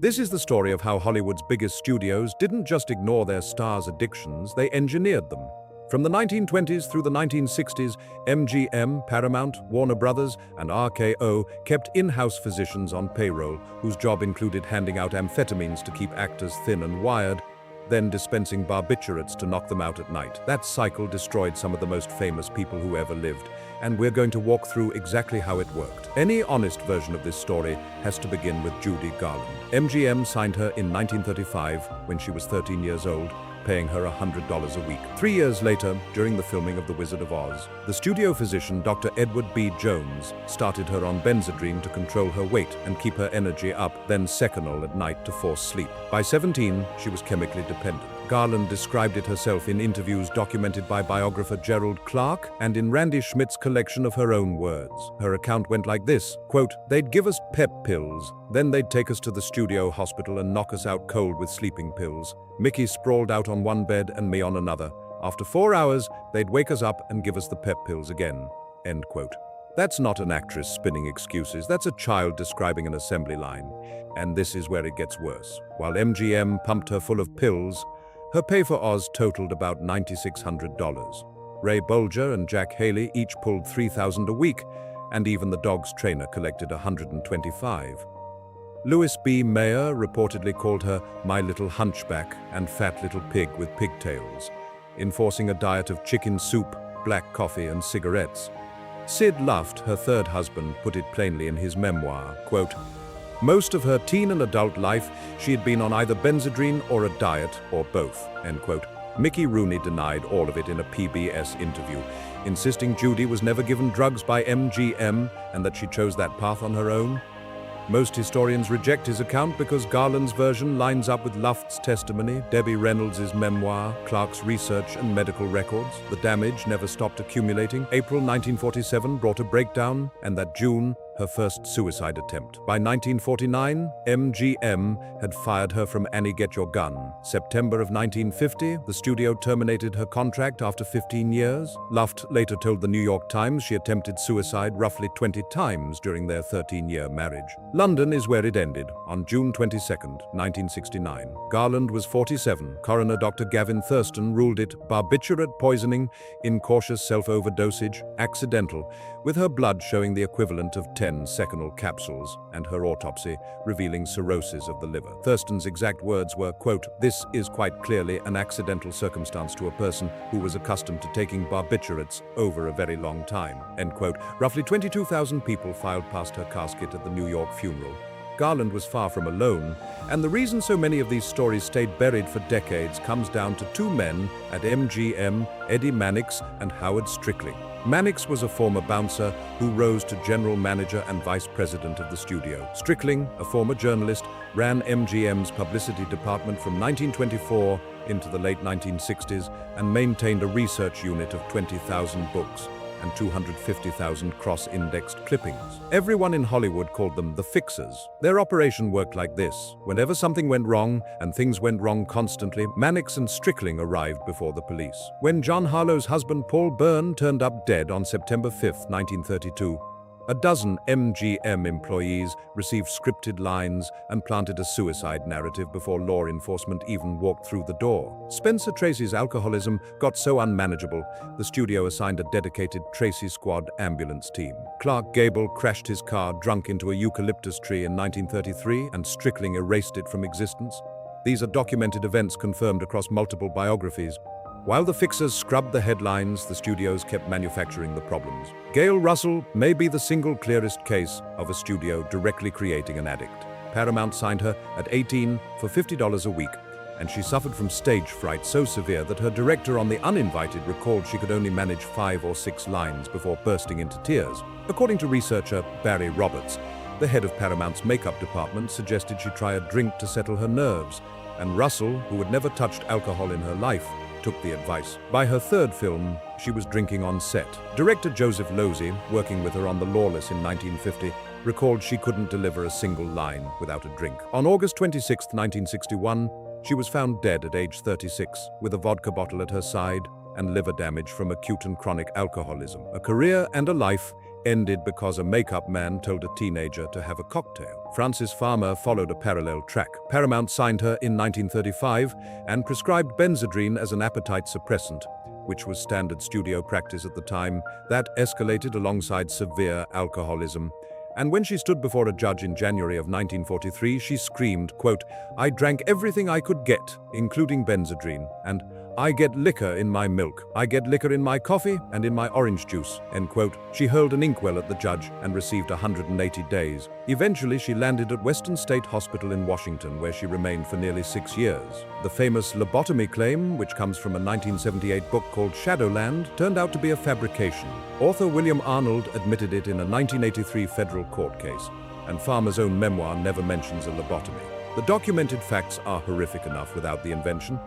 This is the story of how Hollywood's biggest studios didn't just ignore their stars' addictions, they engineered them. From the 1920s through the 1960s, MGM, Paramount, Warner Brothers, and RKO kept in-house physicians on payroll, whose job included handing out amphetamines to keep actors thin and wired, then dispensing barbiturates to knock them out at night. That cycle destroyed some of the most famous people who ever lived, and we're going to walk through exactly how it worked. Any honest version of this story has to begin with Judy Garland. MGM signed her in 1935 when she was 13 years old, paying her $100 a week. 3 years later, during the filming of The Wizard of Oz, the studio physician Dr. Edward B. Jones started her on Benzedrine to control her weight and keep her energy up, then Seconal at night to force sleep. By 17, she was chemically dependent. Garland described it herself in interviews documented by biographer Gerald Clark and in Randy Schmidt's collection of her own words. Her account went like this, quote, "They'd give us pep pills, then they'd take us to the studio hospital and knock us out cold with sleeping pills. Mickey sprawled out on one bed and me on another. After 4 hours, they'd wake us up and give us the pep pills again." End quote. That's not an actress spinning excuses, that's a child describing an assembly line. And this is where it gets worse. While MGM pumped her full of pills, her pay for Oz totaled about $9,600. Ray Bolger and Jack Haley each pulled $3,000 a week, and even the dog's trainer collected $125. Louis B. Mayer reportedly called her "my little hunchback" and "fat little pig with pigtails," enforcing a diet of chicken soup, black coffee, and cigarettes. Sid Luft, her third husband, put it plainly in his memoir, quote, "Most of her teen and adult life, she had been on either Benzedrine or a diet, or both," end quote. Mickey Rooney denied all of it in a PBS interview, insisting Judy was never given drugs by MGM and that she chose that path on her own. Most historians reject his account because Garland's version lines up with Luft's testimony, Debbie Reynolds' memoir, Clark's research and medical records. The damage never stopped accumulating. April 1947 brought a breakdown, and that June, her first suicide attempt. By 1949, MGM had fired her from Annie Get Your Gun. September of 1950, the studio terminated her contract after 15 years. Luft later told the New York Times she attempted suicide roughly 20 times during their 13-year marriage. London is where it ended, on June 22, 1969. Garland was 47. Coroner Dr. Gavin Thurston ruled it barbiturate poisoning, incautious self-overdosage, accidental, with her blood showing the equivalent of 10 Seconal capsules, and her autopsy revealing cirrhosis of the liver. Thurston's exact words were, quote, "This is quite clearly an accidental circumstance to a person who was accustomed to taking barbiturates over a very long time," end quote. Roughly 22,000 people filed past her casket at the New York funeral. Garland was far from alone, and the reason so many of these stories stayed buried for decades comes down to two men at MGM, Eddie Mannix and Howard Strickling. Mannix was a former bouncer who rose to general manager and vice president of the studio. Strickling, a former journalist, ran MGM's publicity department from 1924 into the late 1960s and maintained a research unit of 20,000 books and 250,000 cross-indexed clippings. Everyone in Hollywood called them the Fixers. Their operation worked like this. Whenever something went wrong, and things went wrong constantly, Mannix and Strickling arrived before the police. When John Harlow's husband Paul Byrne turned up dead on September 5, 1932, a dozen MGM employees received scripted lines and planted a suicide narrative before law enforcement even walked through the door. Spencer Tracy's alcoholism got so unmanageable, the studio assigned a dedicated Tracy Squad ambulance team. Clark Gable crashed his car drunk into a eucalyptus tree in 1933, and Strickling erased it from existence. These are documented events confirmed across multiple biographies. While the Fixers scrubbed the headlines, the studios kept manufacturing the problems. Gail Russell may be the single clearest case of a studio directly creating an addict. Paramount signed her at 18 for $50 a week, and she suffered from stage fright so severe that her director on The Uninvited recalled she could only manage 5 or 6 lines before bursting into tears. According to researcher Barry Roberts, the head of Paramount's makeup department suggested she try a drink to settle her nerves, and Russell, who had never touched alcohol in her life, took the advice. By her third film, she was drinking on set. Director Joseph Losey, working with her on The Lawless in 1950, recalled she couldn't deliver a single line without a drink. On August 26, 1961, she was found dead at age 36, with a vodka bottle at her side and liver damage from acute and chronic alcoholism. A career and a life ended because a makeup man told a teenager to have a cocktail. Frances Farmer followed a parallel track. Paramount signed her in 1935 and prescribed Benzedrine as an appetite suppressant, which was standard studio practice at the time. That escalated alongside severe alcoholism. And when she stood before a judge in January of 1943, she screamed, quote, "I drank everything I could get, including Benzedrine, and I get liquor in my milk. I get liquor in my coffee and in my orange juice," end quote. She hurled an inkwell at the judge and received 180 days. Eventually, she landed at Western State Hospital in Washington, where she remained for nearly 6 years. The famous lobotomy claim, which comes from a 1978 book called Shadowland, turned out to be a fabrication. Author William Arnold admitted it in a 1983 federal court case, and Farmer's own memoir never mentions a lobotomy. The documented facts are horrific enough without the invention.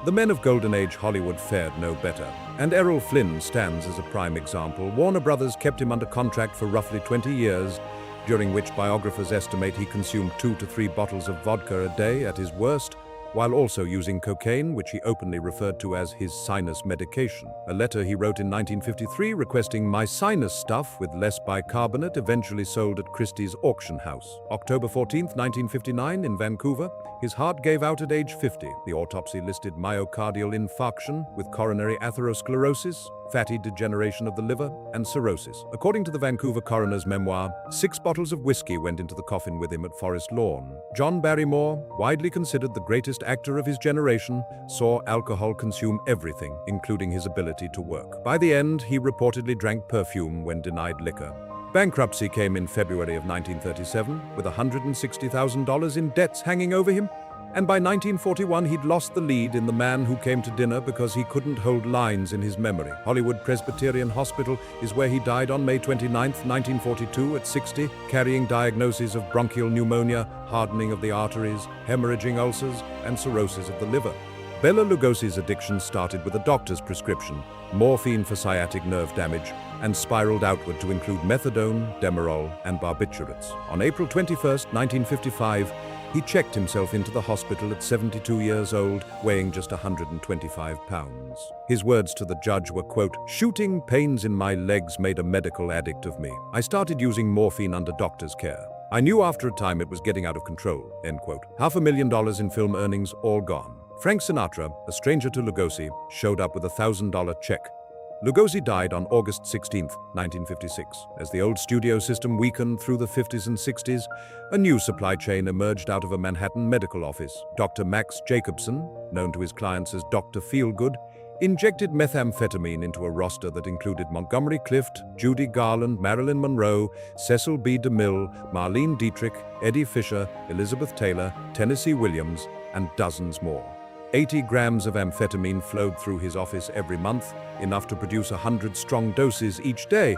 The men of Golden Age Hollywood fared no better, and Errol Flynn stands as a prime example. Warner Brothers kept him under contract for roughly 20 years, during which biographers estimate he consumed 2 to 3 bottles of vodka a day at his worst, while also using cocaine, which he openly referred to as his sinus medication. A letter he wrote in 1953 requesting "my sinus stuff with less bicarbonate" eventually sold at Christie's auction house. October 14, 1959, in Vancouver, his heart gave out at age 50. The autopsy listed myocardial infarction with coronary atherosclerosis, fatty degeneration of the liver, and cirrhosis. According to the Vancouver coroner's memoir, 6 bottles of whiskey went into the coffin with him at Forest Lawn. John Barrymore, widely considered the greatest actor of his generation, saw alcohol consume everything, including his ability to work. By the end, he reportedly drank perfume when denied liquor. Bankruptcy came in February of 1937, with $160,000 in debts hanging over him. And by 1941, he'd lost the lead in The Man Who Came to Dinner because he couldn't hold lines in his memory. Hollywood Presbyterian Hospital is where he died on May 29, 1942, at 60, carrying diagnoses of bronchial pneumonia, hardening of the arteries, hemorrhaging ulcers, and cirrhosis of the liver. Bela Lugosi's addiction started with a doctor's prescription, morphine for sciatic nerve damage, and spiraled outward to include methadone, Demerol, and barbiturates. On April 21, 1955, he checked himself into the hospital at 72 years old, weighing just 125 pounds. His words to the judge were, quote, "Shooting pains in my legs made a medical addict of me. I started using morphine under doctor's care. I knew after a time it was getting out of control," end quote. $500,000 in film earnings, all gone. Frank Sinatra, a stranger to Lugosi, showed up with a $1,000 check. Lugosi died on August 16, 1956. As the old studio system weakened through the 50s and 60s, a new supply chain emerged out of a Manhattan medical office. Dr. Max Jacobson, known to his clients as Dr. Feelgood, injected methamphetamine into a roster that included Montgomery Clift, Judy Garland, Marilyn Monroe, Cecil B. DeMille, Marlene Dietrich, Eddie Fisher, Elizabeth Taylor, Tennessee Williams, and dozens more. 80 grams of amphetamine flowed through his office every month, enough to produce 100 strong doses each day.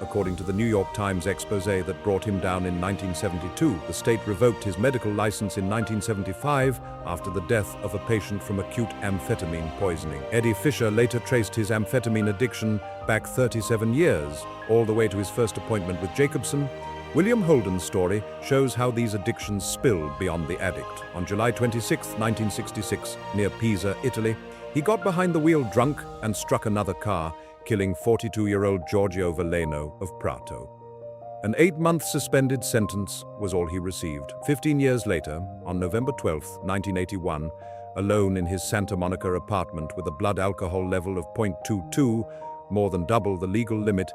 According to the New York Times expose that brought him down in 1972, the state revoked his medical license in 1975 after the death of a patient from acute amphetamine poisoning. Eddie Fisher later traced his amphetamine addiction back 37 years, all the way to his first appointment with Jacobson. William Holden's story shows how these addictions spilled beyond the addict. On July 26, 1966, near Pisa, Italy, he got behind the wheel drunk and struck another car, killing 42-year-old Giorgio Veleno of Prato. An 8-month suspended sentence was all he received. 15 years later, on November 12, 1981, alone in his Santa Monica apartment with a blood alcohol level of 0.22, more than double the legal limit,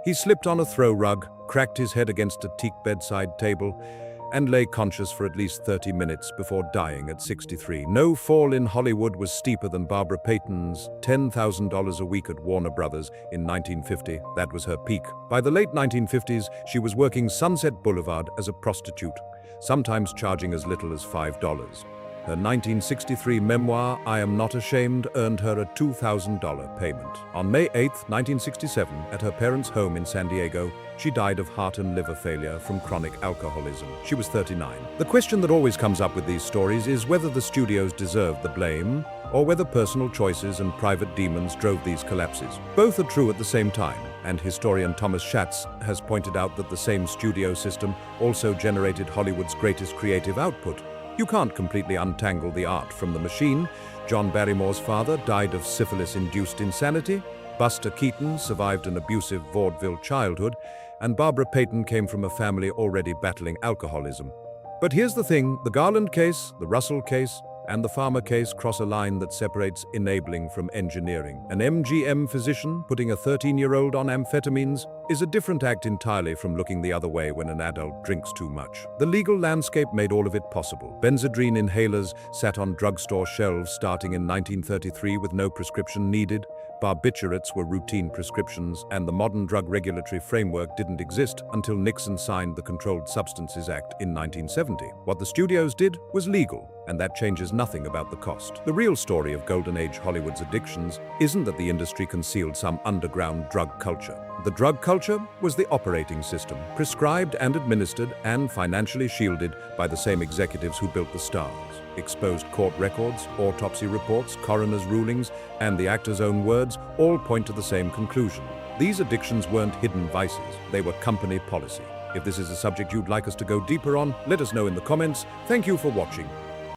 he slipped on a throw rug, cracked his head against a teak bedside table, and lay conscious for at least 30 minutes before dying at 63. No fall in Hollywood was steeper than Barbara Payton's $10,000 a week at Warner Brothers in 1950. That was her peak. By the late 1950s, she was working Sunset Boulevard as a prostitute, sometimes charging as little as $5. Her 1963 memoir, I Am Not Ashamed, earned her a $2,000 payment. On May 8, 1967, at her parents' home in San Diego, she died of heart and liver failure from chronic alcoholism. She was 39. The question that always comes up with these stories is whether the studios deserved the blame or whether personal choices and private demons drove these collapses. Both are true at the same time, and historian Thomas Schatz has pointed out that the same studio system also generated Hollywood's greatest creative output. You can't completely untangle the art from the machine. John Barrymore's father died of syphilis-induced insanity. Buster Keaton survived an abusive vaudeville childhood, and Barbara Payton came from a family already battling alcoholism. But here's the thing, the Garland case, the Russell case, and the Farmer case cross a line that separates enabling from engineering. An MGM physician putting a 13-year-old on amphetamines is a different act entirely from looking the other way when an adult drinks too much. The legal landscape made all of it possible. Benzodrine inhalers sat on drugstore shelves starting in 1933 with no prescription needed. Barbiturates were routine prescriptions, and the modern drug regulatory framework didn't exist until Nixon signed the Controlled Substances Act in 1970. What the studios did was legal, and that changes nothing about the cost. The real story of Golden Age Hollywood's addictions isn't that the industry concealed some underground drug culture. The drug culture was the operating system, prescribed and administered and financially shielded by the same executives who built the stars. Exposed court records, autopsy reports, coroner's rulings, and the actor's own words all point to the same conclusion. These addictions weren't hidden vices, they were company policy. If this is a subject you'd like us to go deeper on, let us know in the comments. Thank you for watching.